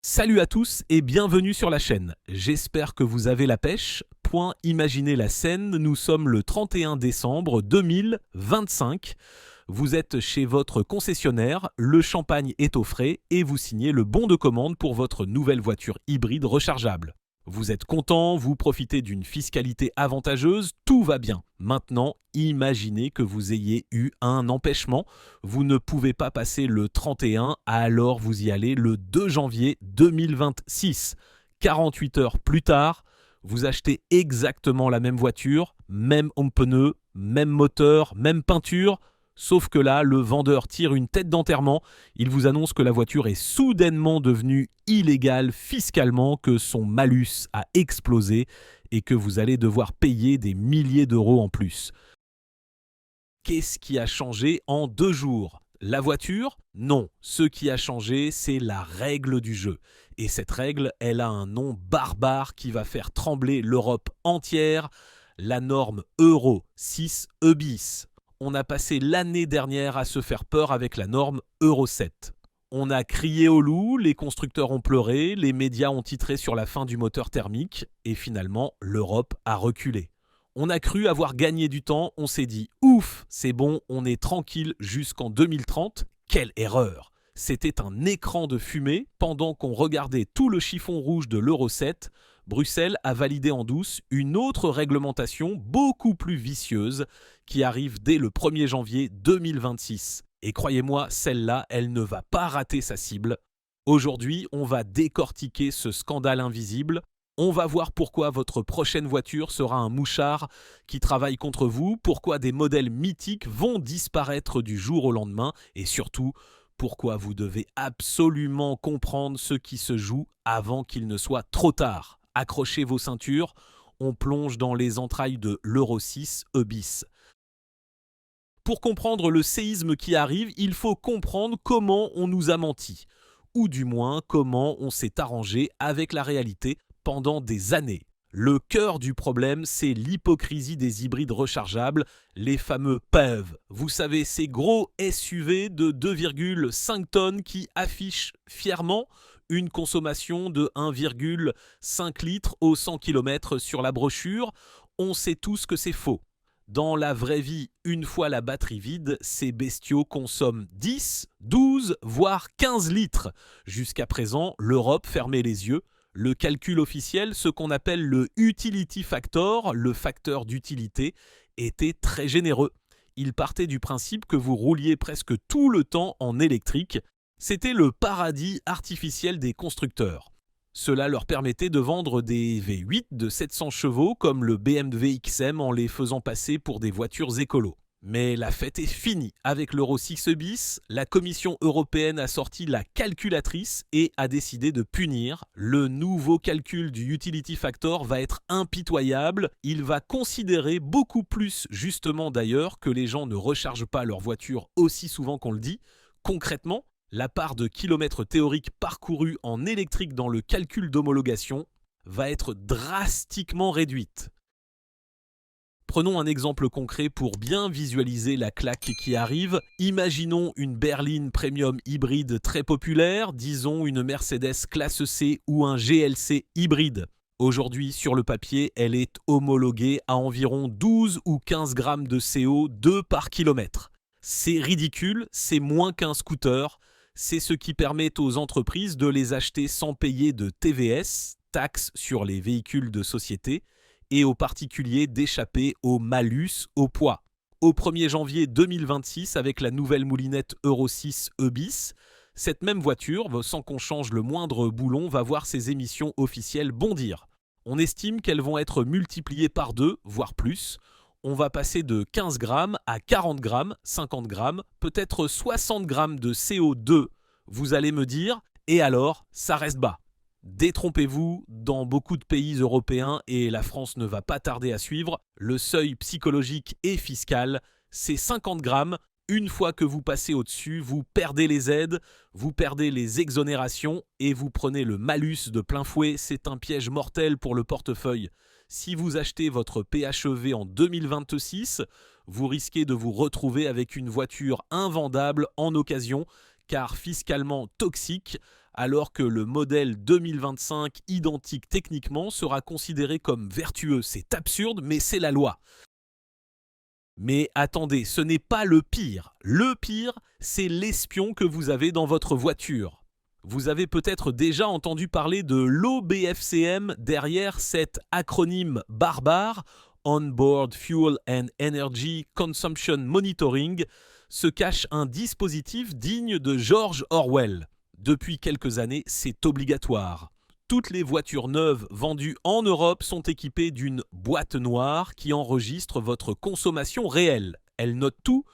Salut à tous et bienvenue sur la chaîne. J'espère que vous avez la pêche. Point, imaginez la scène, nous sommes le 31 décembre 2025. Vous êtes chez votre concessionnaire, le champagne est au frais et vous signez le bon de commande pour votre nouvelle voiture hybride rechargeable. Vous êtes content, vous profitez d'une fiscalité avantageuse, tout va bien. Maintenant, imaginez que vous ayez eu un empêchement. Vous ne pouvez pas passer le 31, alors vous y allez le 2 janvier 2026. 48 heures plus tard, vous achetez exactement la même voiture, même homme pneu, même moteur, même peinture. Sauf que là, le vendeur tire une tête d'enterrement, il vous annonce que la voiture est soudainement devenue illégale fiscalement, que son malus a explosé et que vous allez devoir payer des milliers d'euros en plus. Qu'est-ce qui a changé en 2 jours ? La voiture ? Non. Ce qui a changé, c'est la règle du jeu. Et cette règle, elle a un nom barbare qui va faire trembler l'Europe entière, la norme Euro 6 E bis. On a passé l'année dernière à se faire peur avec la norme Euro 7. On a crié au loup, les constructeurs ont pleuré, les médias ont titré sur la fin du moteur thermique, et finalement, l'Europe a reculé. On a cru avoir gagné du temps, on s'est dit « Ouf, c'est bon, on est tranquille jusqu'en 2030 ». Quelle erreur ! C'était un écran de fumée. Pendant qu'on regardait tout le chiffon rouge de l'Euro 7, Bruxelles a validé en douce une autre réglementation beaucoup plus vicieuse qui arrive dès le 1er janvier 2026. Et croyez-moi, celle-là, elle ne va pas rater sa cible. Aujourd'hui, on va décortiquer ce scandale invisible. On va voir pourquoi votre prochaine voiture sera un mouchard qui travaille contre vous, pourquoi des modèles mythiques vont disparaître du jour au lendemain et surtout, pourquoi vous devez absolument comprendre ce qui se joue avant qu'il ne soit trop tard. Accrochez vos ceintures, on plonge dans les entrailles de l'Euro 6 E bis. Pour comprendre le séisme qui arrive, il faut comprendre comment on nous a menti, ou du moins comment on s'est arrangé avec la réalité pendant des années. Le cœur du problème, c'est l'hypocrisie des hybrides rechargeables, les fameux PHEV. Vous savez, ces gros SUV de 2,5 tonnes qui affichent fièrement une consommation de 1,5 litre au 100 km sur la brochure. On sait tous que c'est faux. Dans la vraie vie, une fois la batterie vide, ces bestiaux consomment 10, 12, voire 15 litres. Jusqu'à présent, l'Europe fermait les yeux. Le calcul officiel, ce qu'on appelle le utility factor, le facteur d'utilité, était très généreux. Il partait du principe que vous rouliez presque tout le temps en électrique. C'était le paradis artificiel des constructeurs. Cela leur permettait de vendre des V8 de 700 chevaux comme le BMW XM en les faisant passer pour des voitures écolos. Mais la fête est finie. Avec l'Euro 6 E bis, la Commission européenne a sorti la calculatrice et a décidé de punir. Le nouveau calcul du Utility Factor va être impitoyable. Il va considérer beaucoup plus justement d'ailleurs que les gens ne rechargent pas leur voiture aussi souvent qu'on le dit. Concrètement, la part de kilomètres théoriques parcourus en électrique dans le calcul d'homologation va être drastiquement réduite. Prenons un exemple concret pour bien visualiser la claque qui arrive. Imaginons une berline premium hybride très populaire, disons une Mercedes classe C ou un GLC hybride. Aujourd'hui, sur le papier, elle est homologuée à environ 12 ou 15 grammes de CO2 par kilomètre. C'est ridicule, c'est moins qu'un scooter. C'est ce qui permet aux entreprises de les acheter sans payer de TVS, taxe sur les véhicules de société, et aux particuliers d'échapper au malus au poids. Au 1er janvier 2026, avec la nouvelle moulinette Euro 6 E bis, cette même voiture, sans qu'on change le moindre boulon, va voir ses émissions officielles bondir. On estime qu'elles vont être multipliées par 2, voire plus. On va passer de 15 grammes à 40 grammes, 50 grammes, peut-être 60 grammes de CO2. Vous allez me dire, et alors, ça reste bas. Détrompez-vous, dans beaucoup de pays européens, et la France ne va pas tarder à suivre, le seuil psychologique et fiscal, c'est 50 grammes. Une fois que vous passez au-dessus, vous perdez les aides, vous perdez les exonérations et vous prenez le malus de plein fouet. C'est un piège mortel pour le portefeuille. Si vous achetez votre PHEV en 2026, vous risquez de vous retrouver avec une voiture invendable en occasion, car fiscalement toxique, alors que le modèle 2025 identique techniquement sera considéré comme vertueux. C'est absurde, mais c'est la loi. Mais attendez, ce n'est pas le pire. Le pire, c'est l'espion que vous avez dans votre voiture. Vous avez peut-être déjà entendu parler de l'OBFCM derrière cet acronyme barbare, On-Board Fuel and Energy Consumption Monitoring, se cache un dispositif digne de George Orwell. Depuis quelques années, c'est obligatoire. Toutes les voitures neuves vendues en Europe sont équipées d'une boîte noire qui enregistre votre consommation réelle. Elle note tout,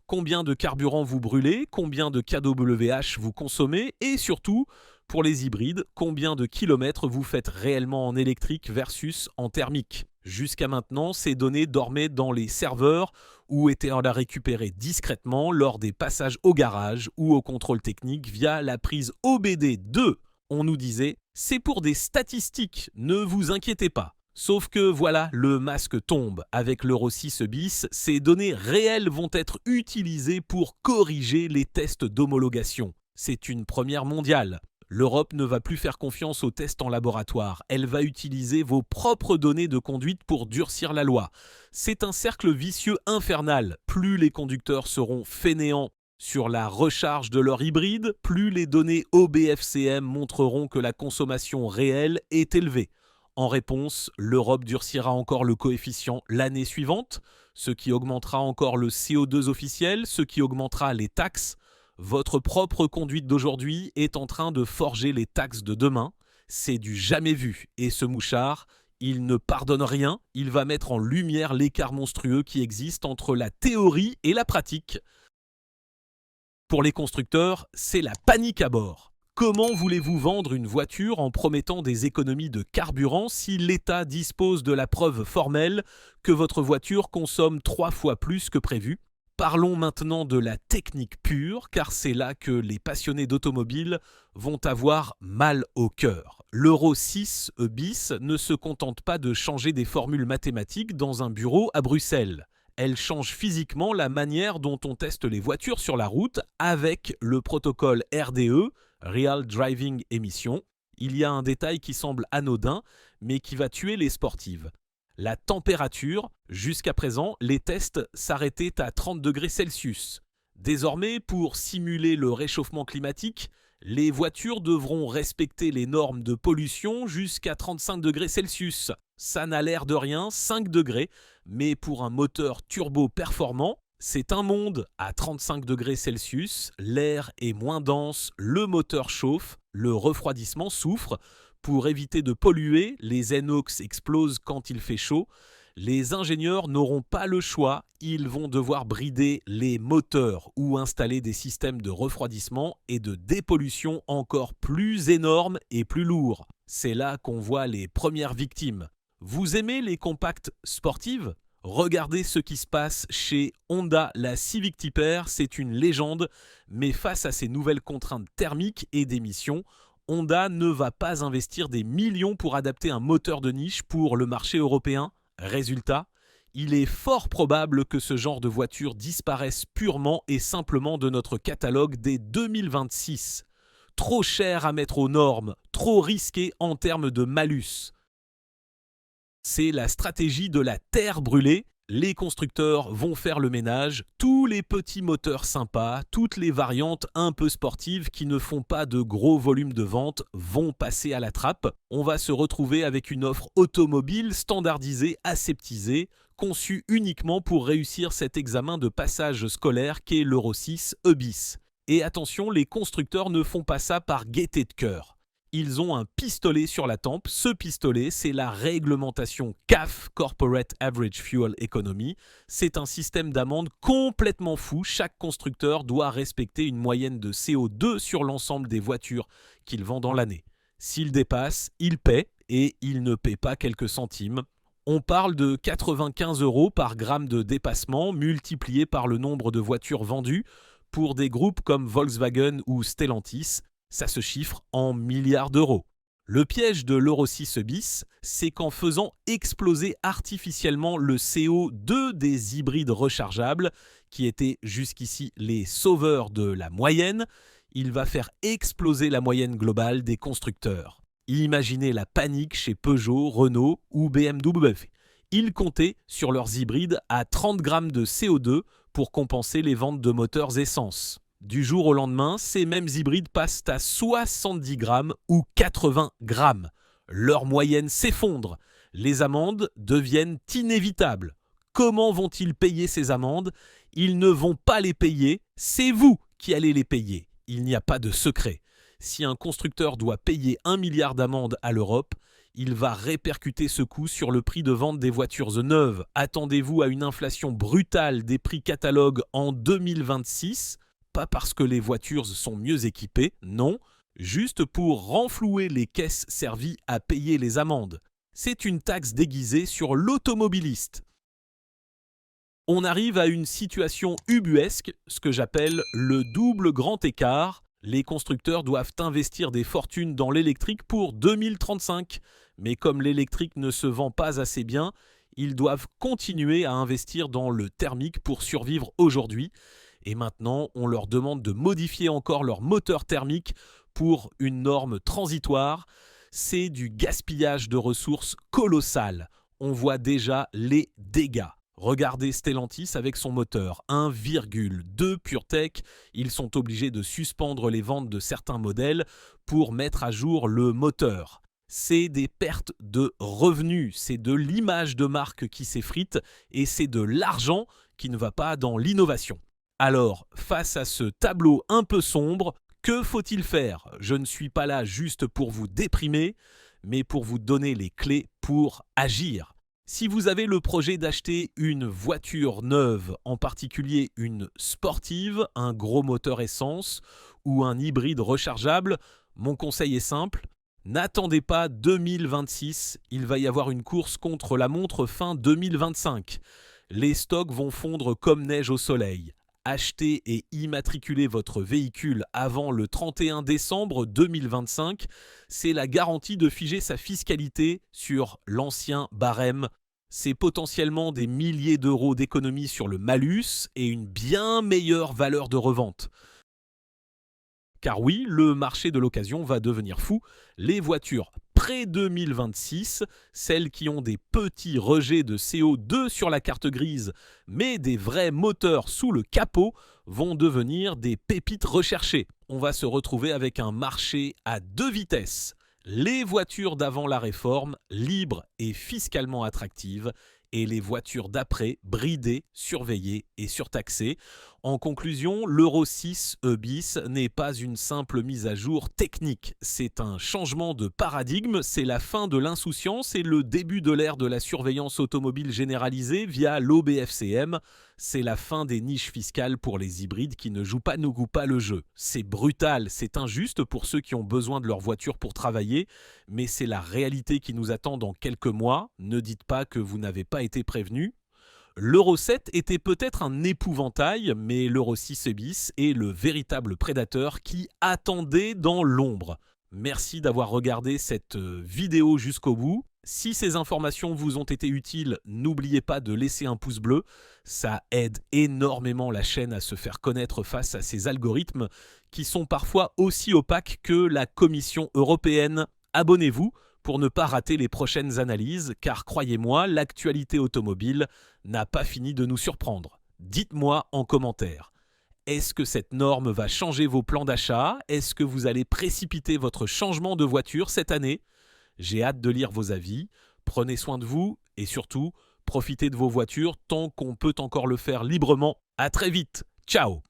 combien de carburant vous brûlez, combien de kWh vous consommez et surtout, pour les hybrides, combien de kilomètres vous faites réellement en électrique versus en thermique. Jusqu'à maintenant, ces données dormaient dans les serveurs ou étaient à récupérer discrètement lors des passages au garage ou au contrôle technique via la prise OBD2. On nous disait « c'est pour des statistiques, ne vous inquiétez pas ». Sauf que voilà, le masque tombe. Avec l'Euro 6 bis, ces données réelles vont être utilisées pour corriger les tests d'homologation. C'est une première mondiale. L'Europe ne va plus faire confiance aux tests en laboratoire. Elle va utiliser vos propres données de conduite pour durcir la loi. C'est un cercle vicieux infernal. Plus les conducteurs seront fainéants sur la recharge de leur hybride, plus les données OBFCM montreront que la consommation réelle est élevée. En réponse, l'Europe durcira encore le coefficient l'année suivante, ce qui augmentera encore le CO2 officiel, ce qui augmentera les taxes. Votre propre conduite d'aujourd'hui est en train de forger les taxes de demain. C'est du jamais vu. Et ce mouchard, il ne pardonne rien. Il va mettre en lumière l'écart monstrueux qui existe entre la théorie et la pratique. Pour les constructeurs, c'est la panique à bord. Comment voulez-vous vendre une voiture en promettant des économies de carburant si l'État dispose de la preuve formelle que votre voiture consomme 3 fois plus que prévu ? Parlons maintenant de la technique pure, car c'est là que les passionnés d'automobile vont avoir mal au cœur. L'Euro 6 bis ne se contente pas de changer des formules mathématiques dans un bureau à Bruxelles. Elle change physiquement la manière dont on teste les voitures sur la route avec le protocole RDE, Real Driving Emission. Il y a un détail qui semble anodin, mais qui va tuer les sportives. La température, jusqu'à présent, les tests s'arrêtaient à 30 degrés Celsius. Désormais, pour simuler le réchauffement climatique, les voitures devront respecter les normes de pollution jusqu'à 35 degrés Celsius. Ça n'a l'air de rien, 5 degrés, mais pour un moteur turbo performant, c'est un monde. À 35 degrés Celsius, l'air est moins dense, le moteur chauffe, le refroidissement souffre. Pour éviter de polluer, les NOx explosent quand il fait chaud. Les ingénieurs n'auront pas le choix, ils vont devoir brider les moteurs ou installer des systèmes de refroidissement et de dépollution encore plus énormes et plus lourds. C'est là qu'on voit les premières victimes. Vous aimez les compacts sportives ? Regardez ce qui se passe chez Honda. La Civic Type R, c'est une légende, mais face à ces nouvelles contraintes thermiques et d'émissions, Honda ne va pas investir des millions pour adapter un moteur de niche pour le marché européen. Résultat, il est fort probable que ce genre de voiture disparaisse purement et simplement de notre catalogue dès 2026. Trop cher à mettre aux normes, trop risqué en termes de malus. C'est la stratégie de la terre brûlée. Les constructeurs vont faire le ménage, tous les petits moteurs sympas, toutes les variantes un peu sportives qui ne font pas de gros volumes de vente vont passer à la trappe. On va se retrouver avec une offre automobile standardisée, aseptisée, conçue uniquement pour réussir cet examen de passage scolaire qu'est l'Euro 6 bis. Et attention, les constructeurs ne font pas ça par gaieté de cœur. Ils ont un pistolet sur la tempe. Ce pistolet, c'est la réglementation CAF, Corporate Average Fuel Economy. C'est un système d'amende complètement fou. Chaque constructeur doit respecter une moyenne de CO2 sur l'ensemble des voitures qu'il vend dans l'année. S'il dépasse, il paie et il ne paie pas quelques centimes. On parle de 95 € par gramme de dépassement multiplié par le nombre de voitures vendues pour des groupes comme Volkswagen ou Stellantis. Ça se chiffre en milliards d'euros. Le piège de l'Euro 6 bis, c'est qu'en faisant exploser artificiellement le CO2 des hybrides rechargeables, qui étaient jusqu'ici les sauveurs de la moyenne, il va faire exploser la moyenne globale des constructeurs. Imaginez la panique chez Peugeot, Renault ou BMW. Ils comptaient sur leurs hybrides à 30 grammes de CO2 pour compenser les ventes de moteurs essence. Du jour au lendemain, ces mêmes hybrides passent à 70 grammes ou 80 grammes. Leur moyenne s'effondre. Les amendes deviennent inévitables. Comment vont-ils payer ces amendes ? Ils ne vont pas les payer, c'est vous qui allez les payer. Il n'y a pas de secret. Si un constructeur doit payer 1 milliard d'amendes à l'Europe, il va répercuter ce coût sur le prix de vente des voitures neuves. Attendez-vous à une inflation brutale des prix catalogue en 2026, pas parce que les voitures sont mieux équipées, non, juste pour renflouer les caisses servies à payer les amendes. C'est une taxe déguisée sur l'automobiliste. On arrive à une situation ubuesque, ce que j'appelle le double grand écart. Les constructeurs doivent investir des fortunes dans l'électrique pour 2035. Mais comme l'électrique ne se vend pas assez bien, ils doivent continuer à investir dans le thermique pour survivre aujourd'hui. Et maintenant, on leur demande de modifier encore leur moteur thermique pour une norme transitoire. C'est du gaspillage de ressources colossal. On voit déjà les dégâts. Regardez Stellantis avec son moteur 1,2 PureTech. Ils sont obligés de suspendre les ventes de certains modèles pour mettre à jour le moteur. C'est des pertes de revenus, c'est de l'image de marque qui s'effrite et c'est de l'argent qui ne va pas dans l'innovation. Alors, face à ce tableau un peu sombre, que faut-il faire ? Je ne suis pas là juste pour vous déprimer, mais pour vous donner les clés pour agir. Si vous avez le projet d'acheter une voiture neuve, en particulier une sportive, un gros moteur essence ou un hybride rechargeable, mon conseil est simple, n'attendez pas 2026, il va y avoir une course contre la montre fin 2025. Les stocks vont fondre comme neige au soleil. Achetez et immatriculez votre véhicule avant le 31 décembre 2025, c'est la garantie de figer sa fiscalité sur l'ancien barème. C'est potentiellement des milliers d'euros d'économies sur le malus et une bien meilleure valeur de revente. Car oui, le marché de l'occasion va devenir fou. Les voitures pré-2026, celles qui ont des petits rejets de CO2 sur la carte grise, mais des vrais moteurs sous le capot, vont devenir des pépites recherchées. On va se retrouver avec un marché à 2 vitesses. Les voitures d'avant la réforme, libres et fiscalement attractives, et les voitures d'après, bridées, surveillées et surtaxées. En conclusion, l'Euro 6 E-bis n'est pas une simple mise à jour technique. C'est un changement de paradigme, c'est la fin de l'insouciance et le début de l'ère de la surveillance automobile généralisée via l'OBFCM. C'est la fin des niches fiscales pour les hybrides qui ne jouent pas le jeu. C'est brutal, c'est injuste pour ceux qui ont besoin de leur voiture pour travailler, mais c'est la réalité qui nous attend dans quelques mois. Ne dites pas que vous n'avez pas été prévenu. L'Euro 7 était peut-être un épouvantail, mais l'Euro 6 E-bis est le véritable prédateur qui attendait dans l'ombre. Merci d'avoir regardé cette vidéo jusqu'au bout. Si ces informations vous ont été utiles, n'oubliez pas de laisser un pouce bleu. Ça aide énormément la chaîne à se faire connaître face à ces algorithmes qui sont parfois aussi opaques que la Commission européenne. Abonnez-vous pour ne pas rater les prochaines analyses, car croyez-moi, l'actualité automobile n'a pas fini de nous surprendre. Dites-moi en commentaire. Est-ce que cette norme va changer vos plans d'achat ? Est-ce que vous allez précipiter votre changement de voiture cette année ? J'ai hâte de lire vos avis. Prenez soin de vous et surtout, profitez de vos voitures tant qu'on peut encore le faire librement. À très vite. Ciao !